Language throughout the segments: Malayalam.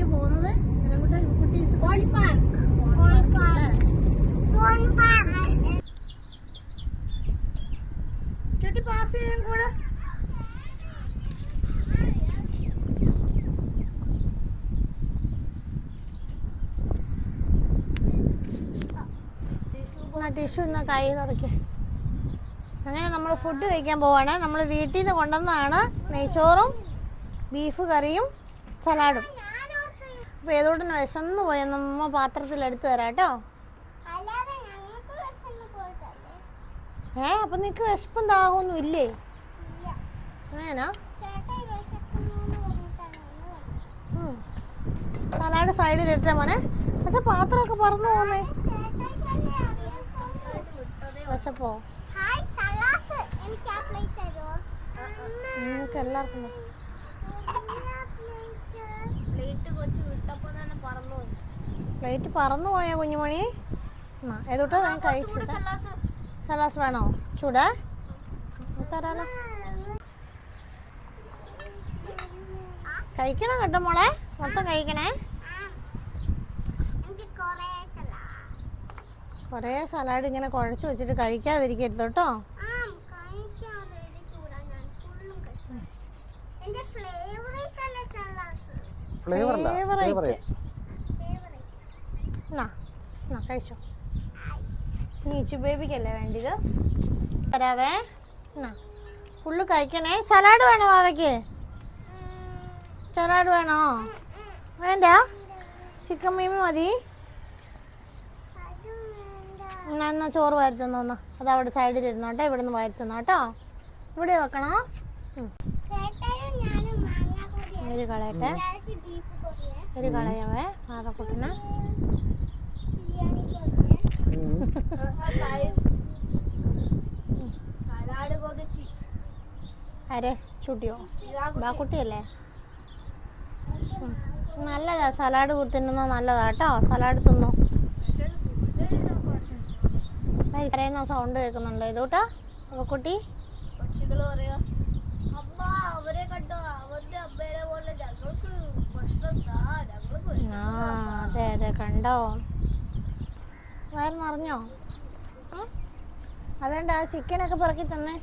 വഴിയെ പോകുന്നത് ചേട്ടി പാസ് ചെയ്യാൻ കൂടെ. ടിഷ്യൂ ഇന്ന് കൈ തുടക്കി. അങ്ങനെ നമ്മൾ ഫുഡ് കഴിക്കാൻ പോവാണ്. നമ്മൾ വീട്ടിൽ നിന്ന് കൊണ്ടുവന്നതാണ് നെയ്ച്ചോറും ബീഫ് കറിയും സലാഡും. അപ്പോൾ ഏതോട്ടിന് വിശന്ന് പോയി നമ്മ പാത്രത്തിൽ എടുത്തു തരാം കേട്ടോ. അപ്പം നിനക്ക് വിശപ്പും ദാഹമൊന്നും ഇല്ലേ? അങ്ങനെയാ? സലാഡ് സൈഡിലിട്ടേ മോനെ. പക്ഷെ പാത്രമൊക്കെ പറന്നു പോന്നേ. വിശപ്പോ? നിങ്ങൾക്ക് എല്ലാവർക്കും പ്ലേറ്റ് പറന്നു പോയാ കുഞ്ഞുമണി. ഏതോട്ടാ ഞാൻ കഴിച്ചിട്ട്. ചലാസ് വേണോ? ചൂടാ തരാലോ. കഴിക്കണം കേട്ടോ മോളെ, മൊത്തം കഴിക്കണേ. കുറേ സലാഡ് ഇങ്ങനെ കുഴച്ച് വെച്ചിട്ട് കഴിക്കാതിരിക്കരുത് കേട്ടോ. കഴിച്ചോ. നീച്ചു ബേബിക്കല്ലേ വേണ്ടിയത്? തരാവേ. ഫുള്ള് കഴിക്കണേ. സലാഡ് വേണോ അവയ്ക്ക്? സലാഡ് വേണോ? വേണ്ട, ചിക്കൻ മീമി മതി. എന്നാ ചോറ് വാരിത്തന്നോന്ന്. അതവിടെ സൈഡിൽ ഇരുന്നോട്ടെ, ഇവിടെ നിന്ന് വാരിത്തന്നോട്ടോ. ഇവിടെ വെക്കണോ? ഒരു കളയട്ടെ, ഒരു കളയവേ പാറക്കുട്ടനെ. അരെ ചുട്ടിയോ? ബാക്കുട്ടിയല്ലേ? നല്ലതാ സലാഡ് തിന്നുന്നത്, നല്ലതാ കേട്ടോ. സലാഡ് തിന്നോ. കരയുന്ന സൗണ്ട് കേൾക്കുന്നുണ്ടോ ഇതോട്ടാ കുട്ടി? അതെ അതെ, കണ്ടോ? വയറ് നിറഞ്ഞോ? അതുകൊണ്ട് ആ ചിക്കനൊക്കെ പറക്കി തന്നെ.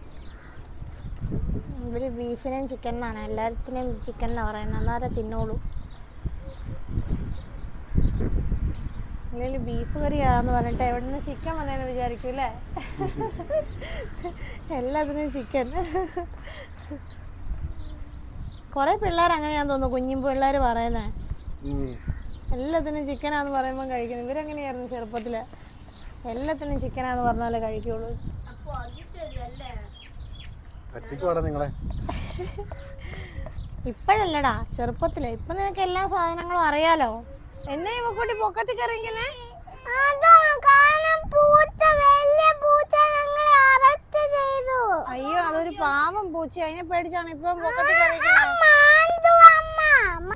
ഇവര് ബീഫിനെയും ചിക്കൻ എന്നാണ്, എല്ലാത്തിനെയും ചിക്കൻ എന്നാ പറയുന്നത്. എന്നാലേ തിന്നോളൂ. അല്ലെങ്കിൽ ബീഫ് കറിയാന്ന് പറഞ്ഞിട്ട് എവിടെ നിന്ന് ചിക്കൻ വന്നതെന്ന് വിചാരിക്കൂല്ലേ? എല്ലാത്തിനും ചിക്കൻ. കുറെ പിള്ളേർ അങ്ങനെയാന്ന് തോന്നുന്നു, കുഞ്ഞു പിള്ളേർ പറയുന്നേ. എല്ലാത്തിനും ചിക്കനാന്ന് പറയുമ്പോൾ കഴിക്കുന്നു. ഇവരെങ്ങനെയായിരുന്നു ചെറുപ്പത്തില്? എല്ലാത്തിനും ചിക്കനാന്ന് പറഞ്ഞാലേ കഴിക്കുള്ളൂ. ഇപ്പഴല്ലടാ, ചെറുപ്പത്തില്. ഇപ്പൊ നിനക്ക് എല്ലാ സാധനങ്ങളും അറിയാലോ. എന്നേ ഇവക്കൂട്ടി പൊക്കത്തി കറിയിക്കുന്നേ? അയ്യോ, അതൊരു പാവം പൂച്ച. അതിനെ പേടിച്ചാണ് ഇപ്പൊ പൊക്കത്തി കറിയിക്കുന്നത്.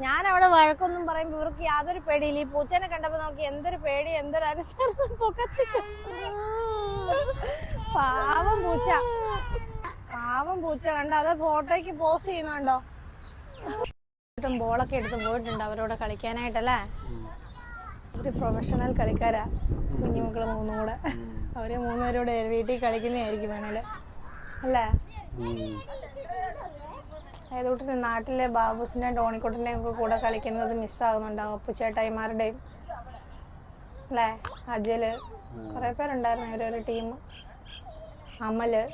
ഞാൻ അവിടെ വഴക്കൊന്നും പറയുമ്പോ ഇവർക്ക് യാതൊരു പേടിയില്ല. ഈ പൂച്ചനെ കണ്ടപ്പോ നോക്കി എന്തൊരു പേടി, എന്തൊരു അനുസരണം. പൊക്കത്തി പാവം പൂച്ച, പാവം പൂച്ച. കണ്ടോ? അത് ഫോട്ടോയ്ക്ക് പോസ്റ്റ് ചെയ്യുന്നുണ്ടോ? ബോളൊക്കെ എടുത്ത് പോയിട്ടുണ്ട് അവരോട് കളിക്കാനായിട്ടല്ലേ. ഒരു പ്രൊഫഷണൽ കളിക്കാരാ കുഞ്ഞുമക്കള് മൂന്നും കൂടെ. അവര് മൂന്നുപേരോട് വീട്ടിൽ കളിക്കുന്നതായിരിക്കും വേണേല് അല്ലേ? ഏതോട്ടിന് നാട്ടിലെ ബാബുസിന്റെയും ടോണിക്കുട്ടന്റെയും ഒക്കെ കൂടെ കളിക്കുന്നത് മിസ്സാകുന്നുണ്ടാവും. അപ്പുച്ചേട്ടായിമാരുടെയും അല്ലേ? അജല്, കുറെ പേരുണ്ടായിരുന്നു ഇവരൊരു ടീം. അമല്.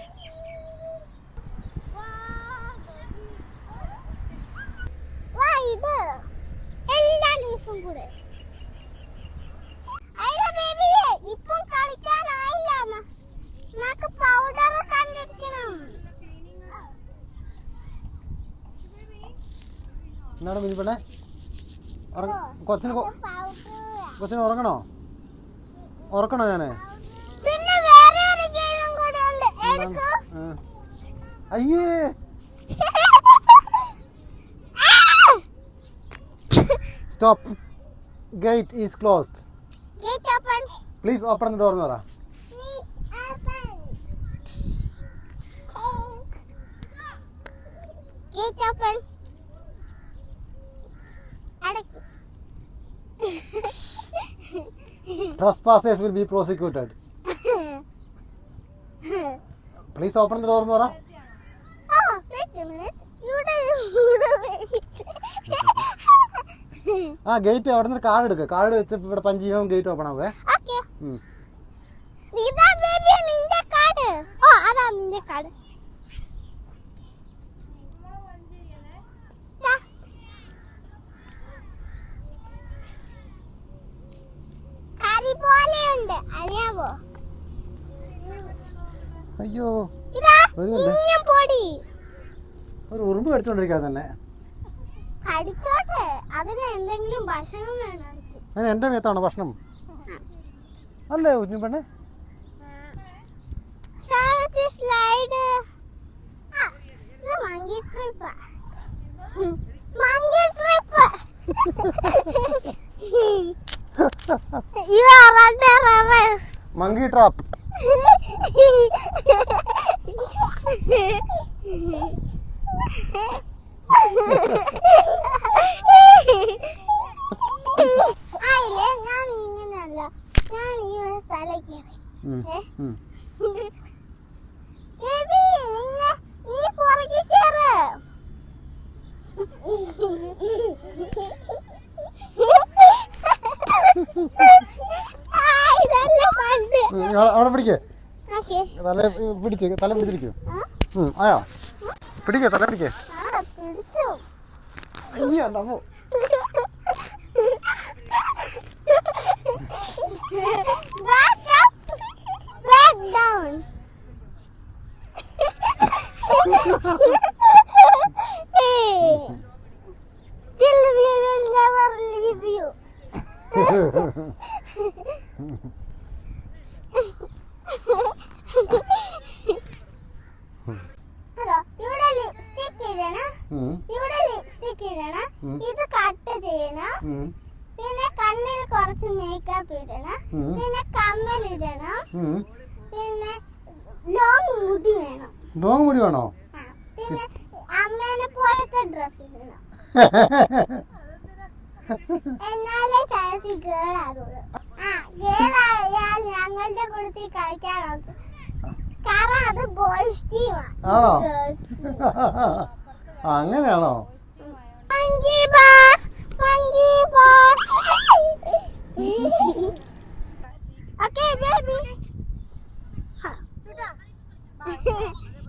എന്താണ് കുഞ്ഞിപ്പെണ്ണെ? കൊച്ചിന് ഉറങ്ങണോ? ഉറക്കണോ ഞാന്? അയ്യേ, stop, gate is closed. Gate open. Please open the door എന്ന് പറ. Gate open. Trespassers will be prosecuted. Please open the door എന്ന് പറ. Oh, wait a minute. ആ ഗേറ്റ് അവിടെ നിന്ന് കാർഡ് എടുക്കുക. കാർഡ് വെച്ച് ഇവിടെ പഞ്ച് ചെയ്യുമ്പോൾ ഗേറ്റ് ഓപ്പൺ ആവുക. Okay. ഇതാ ബേബി നിന്റെ കാർഡ്. ഓ അതാ നിന്റെ കാർഡ്. കരി പോലെയുണ്ട് അറിയാവോ? അയ്യോ ഇതാ ഒരു മിനിറ്റ്. കുഞ്ഞൻ പൊടി. ഒരു ഉറുമ്പ് കടിച്ചോണ്ടിരിക്കാതെ തന്നെ. കടിച്ചോട്ടെ, അതിന് എന്തെങ്കിലും ഭക്ഷണം വേണം. അതിന് എൻ്റെ മേത്താണോ ഭക്ഷണം? അല്ലേ കുഞ്ഞു പെണ്ണെ? സ്ലൈഡ്. ഇത് monkey trip. Monkey trip. You are under arrest. Monkey trap. ആയില്ലേ, ഞാൻ ഇങ്ങനെയല്ല, ഞാൻ ഇവിടെ തലക്കേറി. ബേബി നീ പുറകെ കേറ്. ഇതല്ല പണ്ട്. അവിടെ പിടിക്കേ. ഓക്കെ തല പിടിച്ചിരിക്കും. ആയോ പിടിക്കേ, തല പിടിക്കേ. പിടിച്ചു. അയ്യോ ഉണ്ടാവോ. Back up, back down. Till we will never leave you. Hello, ഇവിടെ ലിപ്സ്റ്റിക് ഇടണം, ഇവിടെ ലിപ്സ്റ്റിക് ഇടണം, ഇത് കട്ട് ചെയ്യണം, പിന്നെ കണ്ണിൽ കുറച്ച് മേക്കപ്പ് ഇടണം, പിന്നെ കമ്മൽ ഇടണം, പിന്നെ ലോങ് മുടി വേണം. ലോങ് മുടി വേണോ? പിന്നെ അമ്മേനെ പോലത്തെ ഡ്രസ് ഇടണം. എന്നാലേ ചേച്ചി ഗേൾ ആകുള്ളൂ. ഗേൾ ആയാൽ ഞങ്ങളുടെ കൂട്ടത്തിൽ കളിക്കാൻ നോക്കും. കാരണം അത് ബോയ്സ് ടീമാണ്. ആണോ? അങ്ങനെയാണോ? Monkey bar, monkey bar. Okay, baby.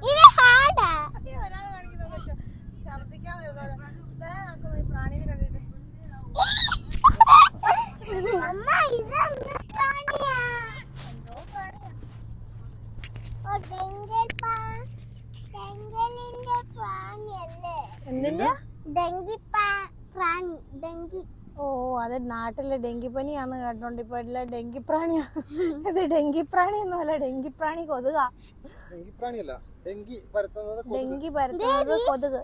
ഇത് ഹാർഡാ. അമ്മ ഇത് പ്രാണിയാ. ഓ ഡെങ്കിന്റെ പ്രാണിയല്ലേ? എന്തിന്റെ? പ്രാണി ഡെങ്കി. ഓ അത് നാട്ടിലെ ഡെങ്കിപ്പനിയാന്ന് കേട്ടോണ്ട് ഇപ്പൊ എല്ലാ ഡെങ്കിപ്രാണിയാ. ഇത് ഡെങ്കിപ്രാണിയൊന്നുമല്ല, ഡെങ്കിപ്രാണി കൊതുക. ഡെങ്കിപ്രാണിയല്ല, ഡെങ്കി പരത്തുന്നത് കൊതുക്. ഡെങ്കി പരത്തുന്നത് കൊതുക്.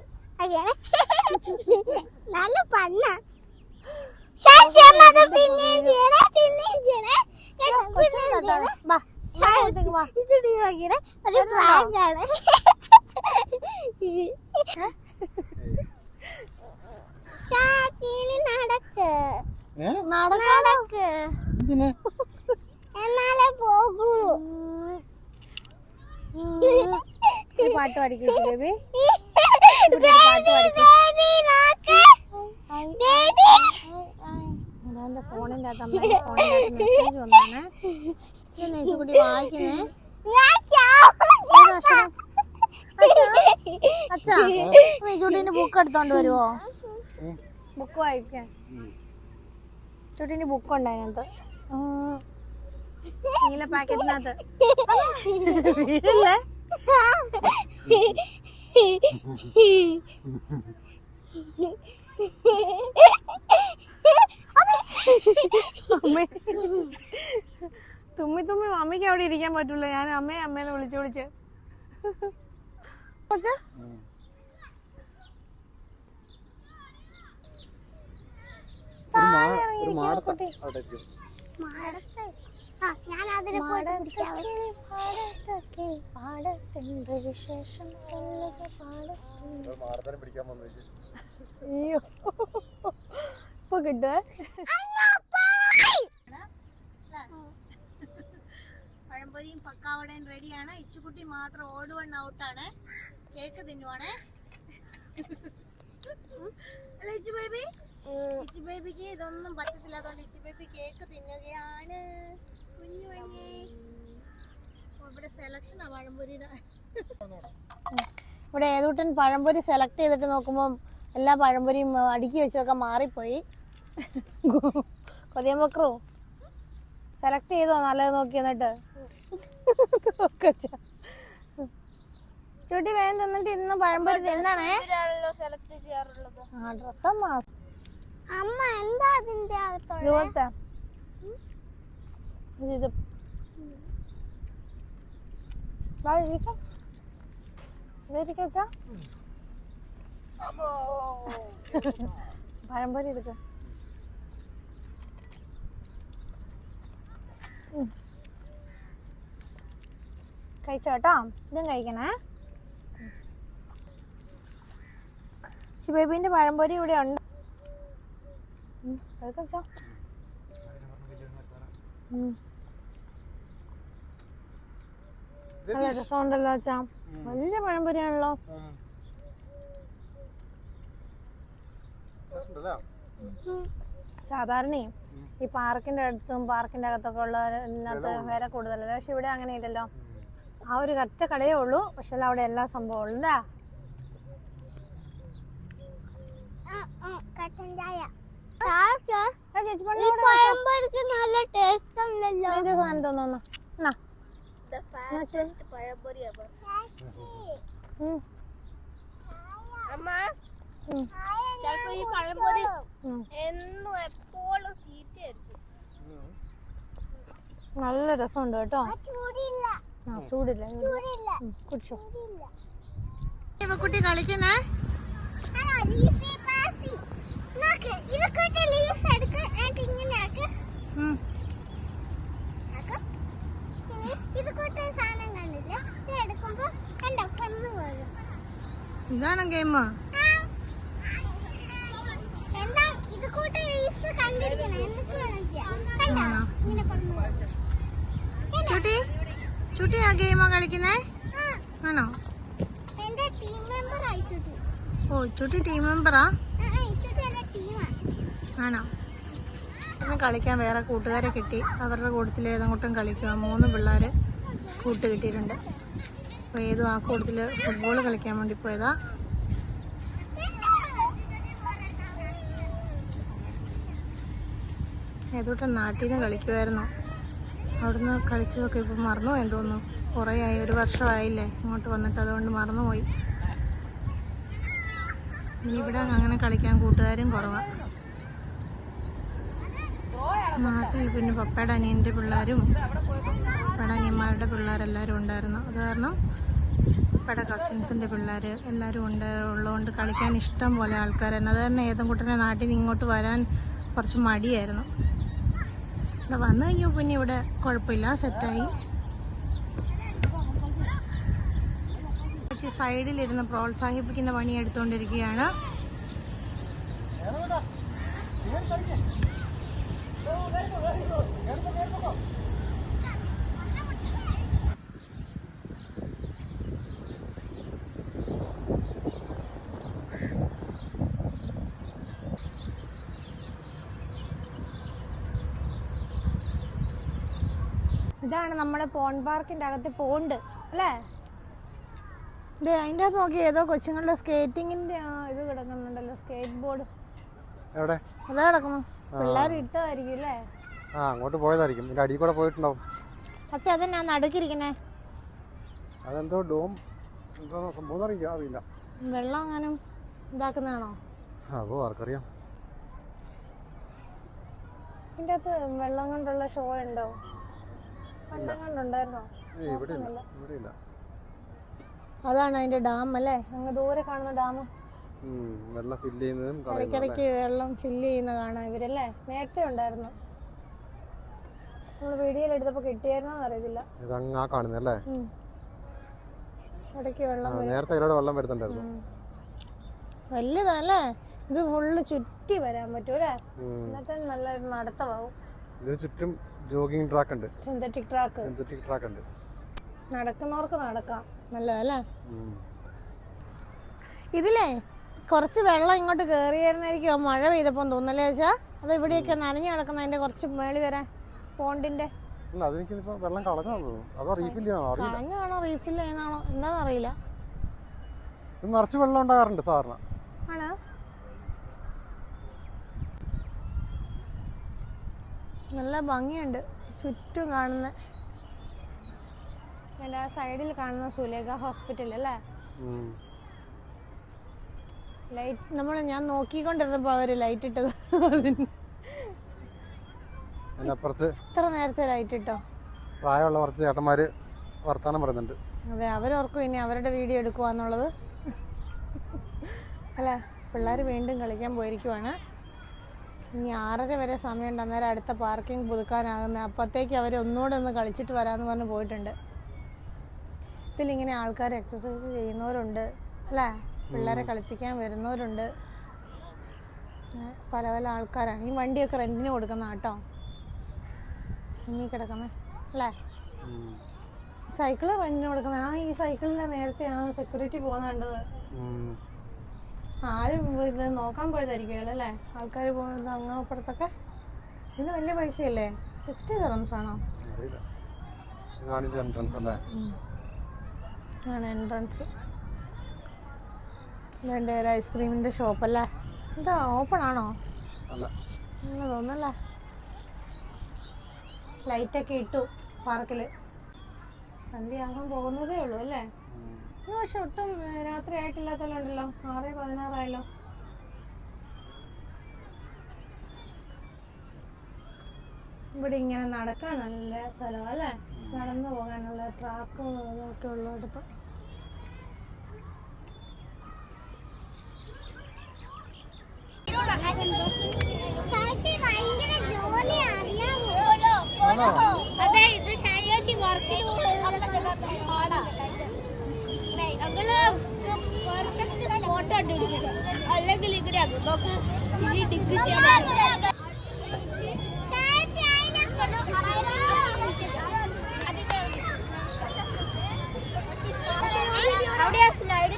നല്ല പണ്ണ. പിന്നെയും ചെയ്യണേ, പിന്നെയും ചെയ്യണേ. വാ, ഇങ്ങോട്ടേക്ക് വാ. ചുടി നോക്കിയേ, ഒരു പ്രാങ്കാണ്. ചീനി നടക്ക് നടക്ക്, എന്നാലേ പോകുള്ളൂ. പാട്ട് പാടിക്കോ ബേബി. അതാണ്ട് ഫോണിന്റെ അകത്ത് അമ്മേന്റെ ഫോണിന്റെ അകത്ത് മെസ്സേജ് വന്നാണ്. ഇത് നെയ്ച്ചുകുട്ടി വായിക്കുന്നേ. അച്ഛാ നെയ്ച്ചുകുട്ടീന്റെ ബുക്ക് എടുത്തോണ്ട് വരുവോ? ബുക്ക് വായിക്കാൻ. ചുട്ടീന്റെ ബുക്ക് ഉണ്ട് അതിനകത്ത്, നീല പാക്കറ്റിനകത്ത്. വീടല്ലേ? തുമ്മി തുമ്മി മമ്മിക്ക് അവിടെ ഇരിക്കാൻ പറ്റൂല. ഞാൻ അമ്മേനെ വിളിച്ച് വിളിച്ച് വിശേഷം. അയ്യോ ഇപ്പൊ കിട്ടുവേ. പഴംപൊരിയും പക്കാവടയും റെഡിയാണ്. ഇച്ചുകുട്ടി മാത്രം ഓട് വൺ ഔട്ടാണ്. കേക്ക് തിന്നുവാണേ. അല്ല ഇച്ചു ബേബി, ഇച്ചു ബേബിക്ക് ഇതൊന്നും പറ്റത്തില്ലാത്തോണ്ട് ഇച്ചു ബേബി കേക്ക് തിന്നുകയാണ്. കുഞ്ഞു പണിയേ. ഇവിടെ സെലക്ഷനാ പഴംപൊരിയുടെ. ഇവിടെ ഏതൂട്ടൻ പഴംപൊരി സെലക്ട് ചെയ്തിട്ട് നോക്കുമ്പോൾ എല്ലാ പഴംപൊരിയും അടുക്കി വെച്ചതൊക്കെ മാറിപ്പോയി. കൊതിയമ്പക്രൂ സെലക്ട് ചെയ്തോ നല്ലത് നോക്കി എന്നിട്ട്. ചൂട്ടി വേഗം തിന്നിട്ട് ഇന്ന് പഴംപൊരി തിന്നാണേ. ആ ഡ്രസ്സമ്മ അമ്മ എന്താ അതിന്റെ അകത്തോടെ ഇതുപോലത്തെ ഇത് പഴംപൊരി എടുക്ക. കഴിച്ചോട്ടോ, ഇതും കഴിക്കണേ. ബേബിന്റെ പഴംപൊരി ഇവിടെ ഉണ്ട്. കഴിച്ചോ. നല്ല രസമുണ്ടല്ലോ അച്ഛാ. വലിയ പഴംപൊരിയാണല്ലോ. സാധാരണ ഈ പാർക്കിന്റെ അടുത്തും പാർക്കിന്റെ അകത്തൊക്കെ ഉള്ള ഇതിനകത്ത് വില കൂടുതലല്ലേ. പക്ഷെ ഇവിടെ അങ്ങനെ ഇല്ലല്ലോ. ആ ഒരു ഒറ്റ കടയേ ഉള്ളൂ. പക്ഷെ അവിടെ എല്ലാ സംഭവം ഉള്ളതാ. കട്ടൻ ചായ നല്ല ടേസ്റ്റ് ഉണ്ടല്ലോ. സാധനം തോന്നുന്നു. ഈ പഴംപൊരി എന്നും എപ്പോഴും തീറ്റയായിരിക്കും. നല്ല രസമുണ്ട് കേട്ടോ. ചൂടില്ല, ചൂടില്ല. ചൂടില്ല, കുടിച്ചോ. ചൂടില്ല. കുട്ടി കളിക്കുന്നേ. ഇതാണ് ഗെയിം. ചുട്ടി ചുട്ടി ആ ഗെയിമാ കളിക്കുന്നേ ആണോ? ഓ ചുട്ടി ടീം മെമ്പറാ ആണോ? പിന്നെ കളിക്കാൻ വേറെ കൂട്ടുകാരെ കിട്ടി. അവരുടെ കൂട്ടത്തിൽ ഏതെങ്ങോട്ടും കളിക്കുക. 3 പിള്ളേർ കൂട്ട് കിട്ടിയിട്ടുണ്ട്. അപ്പോൾ ഏതും ആ കൂട്ടത്തിൽ ഫുട്ബോൾ കളിക്കാൻ വേണ്ടി പോയതാ. ഏതോട്ടും നാട്ടിൽ നിന്ന് കളിക്കുമായിരുന്നു. അവിടുന്ന് കളിച്ചതൊക്കെ ഇപ്പം മറന്നുപോയി എന്ന് തോന്നുന്നു. കുറേ ആയി, 1 വർഷമായില്ലേ ഇങ്ങോട്ട് വന്നിട്ട്. അതുകൊണ്ട് മറന്നുപോയി. ഇനി ഇവിടെ അങ്ങനെ കളിക്കാൻ കൂട്ടുകാരും കുറവാണ്. നാട്ടിൽ പിന്നെ പപ്പയുടെ അനിയൻ്റെ പിള്ളേരും പപ്പയുടെ അനിയന്മാരുടെ പിള്ളേരെല്ലാവരും ഉണ്ടായിരുന്നു. അത് കാരണം പപ്പയുടെ കസിൻസിൻ്റെ പിള്ളേർ എല്ലാവരും ഉള്ളതുകൊണ്ട് കളിക്കാൻ ഇഷ്ടം പോലെ ആൾക്കാരായിരുന്നു. അത് തന്നെ ഏതെങ്കുട്ടനെ നാട്ടിൽ നിന്ന് ഇങ്ങോട്ട് വരാൻ കുറച്ച് മടിയായിരുന്നു. ഇവിടെ വന്നു കഴിഞ്ഞു പിന്നെ ഇവിടെ കുഴപ്പമില്ല, സെറ്റായി. സൈഡിലിരുന്ന് പ്രോത്സാഹിപ്പിക്കുന്ന പണി എടുത്തുകൊണ്ടിരിക്കുകയാണ്. ഇതാണ് നമ്മുടെ പോണ്ട് പാർക്കിന്റെ അകത്ത് പോണ്ട് അല്ലേ? അതെ, അതിൻ്റെ അകത്ത് നോക്കി ഏതോ കൊച്ചുങ്ങളുടെ സ്കേറ്റിങ്ങിന്റെ ഇത് കിടക്കുന്നുണ്ടല്ലോ. സ്കേറ്റ് ബോർഡ് എവിടെ അതാ കിടക്കുന്നു. പിള്ളേർ ഇട്ടതായിരിക്കും അല്ലേ? ആ അങ്ങോട്ട് പോയതായിരിക്കും. ഇതിന്റെ അടിയിൽ കൂടെ പോയിട്ടുണ്ടാവും. അച്ഛ അതെന്നാ നടുക്കിരിക്കുന്നേ? അതെന്തോ ഡോം എന്താ സംഭവം അറിയില്ല. വെള്ളം എങ്ങാനും ഇതാക്കുന്നതാണോ? അതോ ആർക്കറിയാം. ഇതിൻ്റെ അകത്ത് വെള്ളം കൊണ്ടുള്ള ഷോ ഉണ്ടോ? പണ്ടം കൊണ്ടുണ്ടായിരുന്നോ? ഇവിടെ ഇല്ല. അതാണ് അതിന്റെ ഡാം അല്ലേ? അങ്ങ് ദൂരെ കാണുന്ന ഡാം. വെള്ളം ഫില്ല് ചെയ്യുന്നതും ഇടയ്ക്കിടയ്ക്ക് വെള്ളം ഫില്ല് ചെയ്യുന്ന കാണാം ഇവരല്ലേ? നേരത്തെ ഉണ്ടായിരുന്നു. നമ്മൾ വീഡിയോയിൽ എടുത്തപ്പോൾ കിട്ടിയായിരുന്നോന്ന് അറിയത്തില്ല. ഇതങ്ങാ കാണുന്നല്ലേ? ഇടയ്ക്ക് വെള്ളം നേരത്തെ ഇതിലൂടെ വെള്ളം വരുന്നുണ്ടായിരുന്നു. വലിയതല്ലേ ഇത്? ഫുള്ള് ചുറ്റി വരാൻ പറ്റൂലേ? എന്നിട്ട് നല്ലൊരു നടത്തമാവും. ഇതിന് ചുറ്റും ജോഗിങ് ട്രാക്ക് ഉണ്ട്, സിന്തറ്റിക് ട്രാക്ക്. സിന്തറ്റിക് ട്രാക്ക് ഉണ്ട്. നടക്കുന്നവർക്ക് നടക്കാം, നല്ലതല്ലേ? ഇതിലേ കുറച്ച് വെള്ളം ഇങ്ങോട്ട് കയറിയായിരുന്നായിരിക്കും മഴ പെയ്തപ്പോൾ തോന്നല്ലേ വെച്ചാ? അത് ഇവിടെയൊക്കെ നനഞ്ഞു കിടക്കുന്നതിന്റെ കുറച്ച് മേളി വരാൻ പോണ്ടിന്റെ. അല്ല, അതെനിക്കിപ്പോ വെള്ളം കളഞ്ഞാണോ അതോ റീഫിൽ ചെയ്യാണോ അറിയില്ല. കളഞ്ഞാണോ റീഫിൽ ചെയ്യുന്നതാണോ എന്താണെന്ന് അറിയില്ല. ഇത് നിറച്ച് വെള്ളം ഉണ്ടാകാറുണ്ട് സാധാരണ. ആണ്. നല്ല ഭംഗിയുണ്ട് ചുറ്റും കാണുന്ന. എൻ്റെ ആ സൈഡിൽ കാണുന്ന സുലേഖ ഹോസ്പിറ്റൽ അല്ലേ? ലൈറ്റ് ഞാൻ നോക്കിക്കൊണ്ടിരുന്നപ്പോൾ അവര് ലൈറ്റ് ഇട്ടത്. ഇത്ര നേരത്തെ ലൈറ്റ് ഇട്ടോ? പ്രായമുള്ള കുറച്ച് ചേട്ടന്മാര് വർത്താനം പറയുന്നുണ്ട്. അതെ, അവരോർക്കും ഇനി അവരുടെ വീഡിയോ എടുക്കുവാന്നുള്ളത് അല്ല. പിള്ളേർ വീണ്ടും കളിക്കാൻ പോയിരിക്കുവാണ്. ഇനി 6:30 വരെ സമയമുണ്ട്, അന്നേരം അടുത്ത പാർക്കിംഗ് പുതുക്കാനാകുന്നത്. അപ്പോഴത്തേക്ക് അവർ ഒന്നുകൂടെ ഒന്ന് കളിച്ചിട്ട് വരാമെന്ന് പറഞ്ഞ് പോയിട്ടുണ്ട്. ഇതിലിങ്ങനെ ആൾക്കാർ എക്സസൈസ് ചെയ്യുന്നവരുണ്ട് അല്ലേ? പിള്ളേരെ കളിപ്പിക്കാൻ വരുന്നവരുണ്ട്. പല പല ആൾക്കാരാണ്. ഈ വണ്ടിയൊക്കെ റെന്റിന് കൊടുക്കുന്ന കേട്ടോ, ഇനി കിടക്കുന്നത് അല്ലേ? സൈക്കിള് റെന്റിന് കൊടുക്കുന്ന. ഈ സൈക്കിളിന്റെ നേരത്തെ സെക്യൂരിറ്റി പോകുന്ന കണ്ടത്. ആരും ഇത് നോക്കാൻ പോയതായിരിക്കും അല്ലേ? ആൾക്കാർ പോകുന്നത് അങ്ങ് അപ്പുറത്തൊക്കെ. ഇതിന് വലിയ പൈസയല്ലേ? 60 dirhams ആണോ? ആണ് എൻട്രൻസ്. രണ്ട് ഒരു ഐസ്ക്രീമിന്റെ ഷോപ്പല്ലേ? എന്താ ഓപ്പൺ ആണോ എന്ന് തോന്നല്ലേ? ലൈറ്റൊക്കെ ഇട്ടു പാർക്കില്. സന്ധ്യയാകാൻ പോകുന്നതേ ഉള്ളൂ അല്ലേ? പക്ഷെ ഒട്ടും രാത്രി ആയിട്ടില്ലാത്തല്ലോ. 6:16 ആയല്ലോ. ഇവിടെ ഇങ്ങനെ നടക്കാൻ നല്ല സ്ഥലം അല്ലേ? നടന്നു പോകാനുള്ള ട്രാക്കും ഇതൊക്കെ ഉള്ളിടത്ത്. അതെ, ഇത് ഷൈയാച്ചി വർക്കിന് പെർഫെക്റ്റ് സ്പോട്ട് കണ്ടുപിടിക്കുക. അല്ലെങ്കിൽ ഇവിടെ നോക്ക് ഡിഗ് അവിടെ സ്ലൈഡ്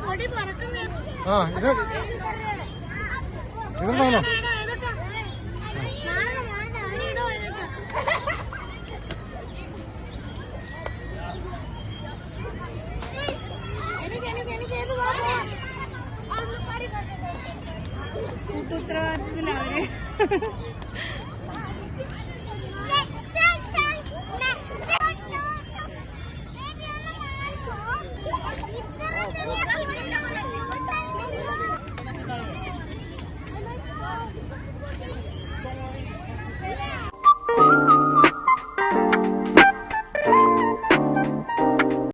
പൊടി പറക്കുന്നേ. ഉത്തരവാദിത്തത്തിലവര്